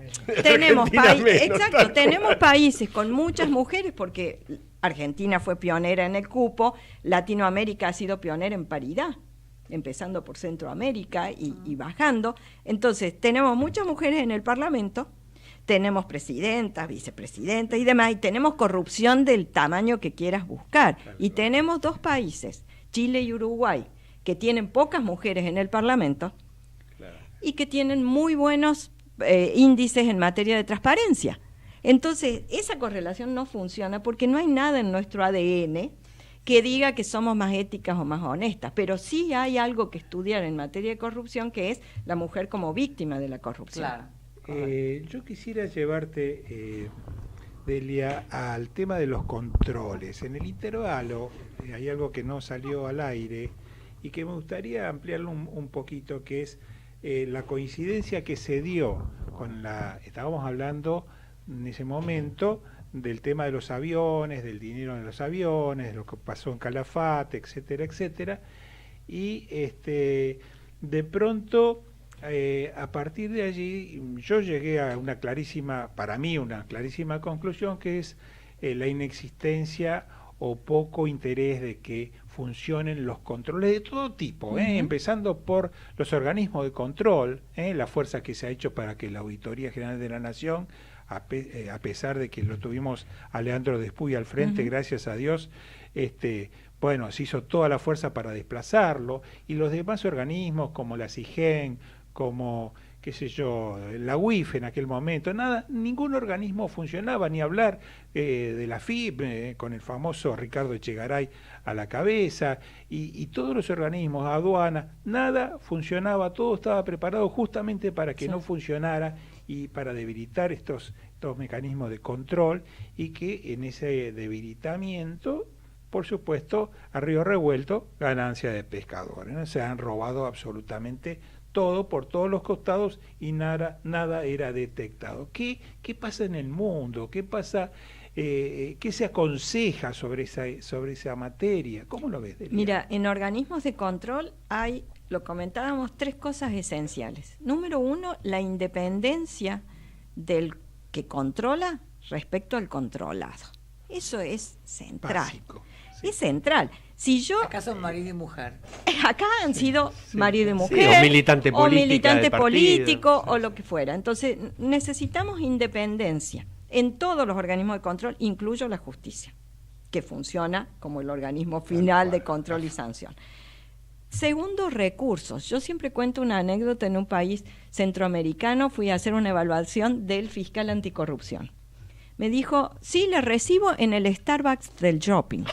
países con muchas mujeres, porque Argentina fue pionera en el cupo, Latinoamérica ha sido pionera en paridad, empezando por Centroamérica y bajando. Entonces, tenemos muchas mujeres en el Parlamento, tenemos presidentas, vicepresidentas y demás, y tenemos corrupción del tamaño que quieras buscar. Y tenemos dos países, Chile y Uruguay, que tienen pocas mujeres en el Parlamento y que tienen muy buenos índices en materia de transparencia. Entonces, esa correlación no funciona porque no hay nada en nuestro ADN que diga que somos más éticas o más honestas, pero sí hay algo que estudiar en materia de corrupción, que es la mujer como víctima de la corrupción. Claro. Yo quisiera llevarte, Delia, al tema de los controles. En el intervalo hay algo que no salió al aire y que me gustaría ampliarlo un poquito, que es la coincidencia que se dio con estábamos hablando en ese momento del tema de los aviones, del dinero en los aviones, de lo que pasó en Calafate, etcétera, etcétera, y de pronto a partir de allí yo llegué a una clarísima conclusión, que es la inexistencia o poco interés de que funcionen los controles de todo tipo, empezando por los organismos de control, la fuerza que se ha hecho para que la Auditoría General de la Nación, a pesar de que lo tuvimos a Leandro Despuy al frente, gracias a Dios, bueno, se hizo toda la fuerza para desplazarlo, y los demás organismos como la CIGEN, como qué sé yo, la UIF en aquel momento, ningún organismo funcionaba, ni hablar de la FIP, con el famoso Ricardo Echegaray a la cabeza, y todos los organismos, aduana, nada funcionaba, todo estaba preparado justamente para que no funcionara y para debilitar estos mecanismos de control, y que en ese debilitamiento, por supuesto, a río revuelto, ganancia de pescadores, ¿no? Se han robado absolutamente todo por todos los costados y nada era detectado. ¿Qué pasa en el mundo? ¿Qué pasa? ¿Qué se aconseja sobre esa materia? ¿Cómo lo ves, Delia? Mira, en organismos de control hay, lo comentábamos, 3 cosas esenciales. Número 1, la independencia del que controla respecto al controlado. Eso es central. Básico. Sí. Es central. Si yo, acá son marido y mujer. Acá han sido marido y mujer, o militante político, o lo que fuera. Entonces, necesitamos independencia en todos los organismos de control, incluyo la justicia, que funciona como el organismo final de control y sanción. Segundo, recursos. Yo siempre cuento una anécdota. En un país centroamericano fui a hacer una evaluación del fiscal anticorrupción. Me dijo, sí, le recibo en el Starbucks del shopping.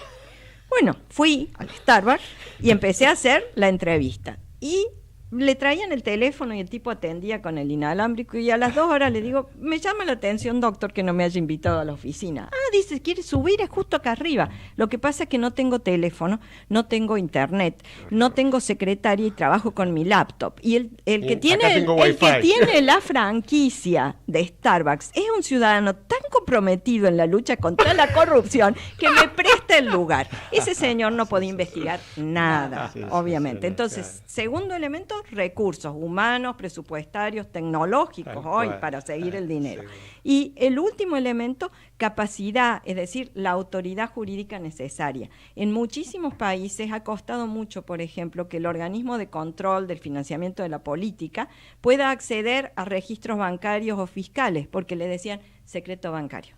Bueno, fui al Starbucks y empecé a hacer la entrevista. Y le traían el teléfono y el tipo atendía con el inalámbrico y a las 2 horas le digo, me llama la atención, doctor, que no me haya invitado a la oficina. Ah, dice, ¿quiere subir? Es justo acá arriba. Lo que pasa es que no tengo teléfono, no tengo internet, no tengo secretaria y trabajo con mi laptop. Y el que tiene la franquicia de Starbucks es un ciudadano tan comprometido en la lucha contra la corrupción que me presta el lugar. Ese señor no podía investigar nada, obviamente. Entonces, segundo elemento, recursos humanos, presupuestarios, tecnológicos hoy para seguir el dinero. Y el último elemento, capacidad, es decir, la autoridad jurídica necesaria. En muchísimos países ha costado mucho, por ejemplo, que el organismo de control del financiamiento de la política pueda acceder a registros bancarios o fiscales, porque le decían secreto bancario.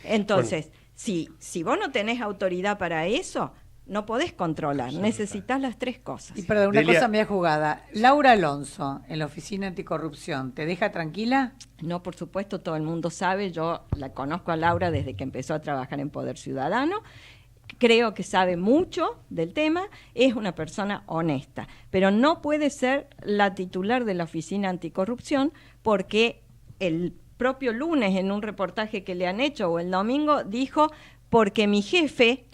Entonces, si vos no tenés autoridad para eso, no podés controlar, necesitas las tres cosas. Y perdón, una cosa media jugada. Laura Alonso, en la Oficina Anticorrupción, ¿te deja tranquila? No, por supuesto, todo el mundo sabe, yo la conozco a Laura desde que empezó a trabajar en Poder Ciudadano, creo que sabe mucho del tema, es una persona honesta, pero no puede ser la titular de la Oficina Anticorrupción porque el propio lunes en un reportaje que le han hecho o el domingo dijo, porque mi jefe...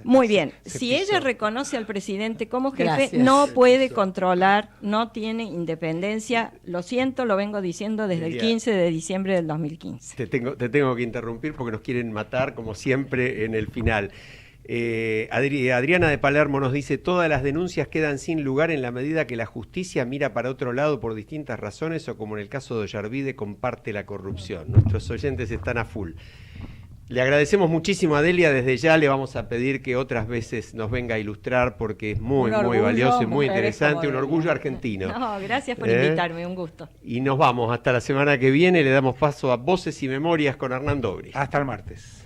Muy bien, si ella reconoce al presidente como jefe, no puede controlar, no tiene independencia, lo siento, lo vengo diciendo desde el 15 de diciembre del 2015. Te tengo que interrumpir porque nos quieren matar, como siempre, en el final. Adriana de Palermo nos dice, todas las denuncias quedan sin lugar en la medida que la justicia mira para otro lado por distintas razones o como en el caso de Ollarvide comparte la corrupción. Nuestros oyentes están a full. Le agradecemos muchísimo a Delia, desde ya le vamos a pedir que otras veces nos venga a ilustrar porque es muy valioso y muy interesante, un orgullo argentino. No, gracias por invitarme, un gusto. Y nos vamos hasta la semana que viene, le damos paso a Voces y Memorias con Hernán Dobri. Hasta el martes.